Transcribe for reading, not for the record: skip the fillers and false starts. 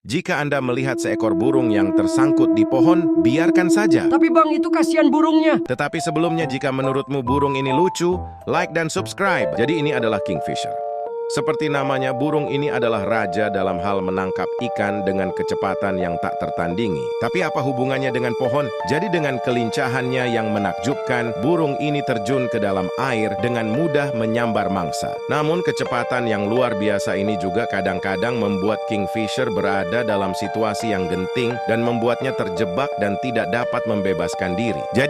Jika Anda melihat seekor burung yang tersangkut di pohon, biarkan saja. Tapi Bang, itu kasihan burungnya. Tetapi sebelumnya, jika menurutmu burung ini lucu, like dan subscribe. Jadi ini adalah kingfisher. Seperti namanya, burung ini adalah raja dalam hal menangkap ikan dengan kecepatan yang tak tertandingi. Tapi apa hubungannya dengan pohon? Jadi dengan kelincahannya yang menakjubkan, burung ini terjun ke dalam air dengan mudah menyambar mangsa. Namun kecepatan yang luar biasa ini juga kadang-kadang membuat kingfisher berada dalam situasi yang genting dan membuatnya terjebak dan tidak dapat membebaskan diri. Jadi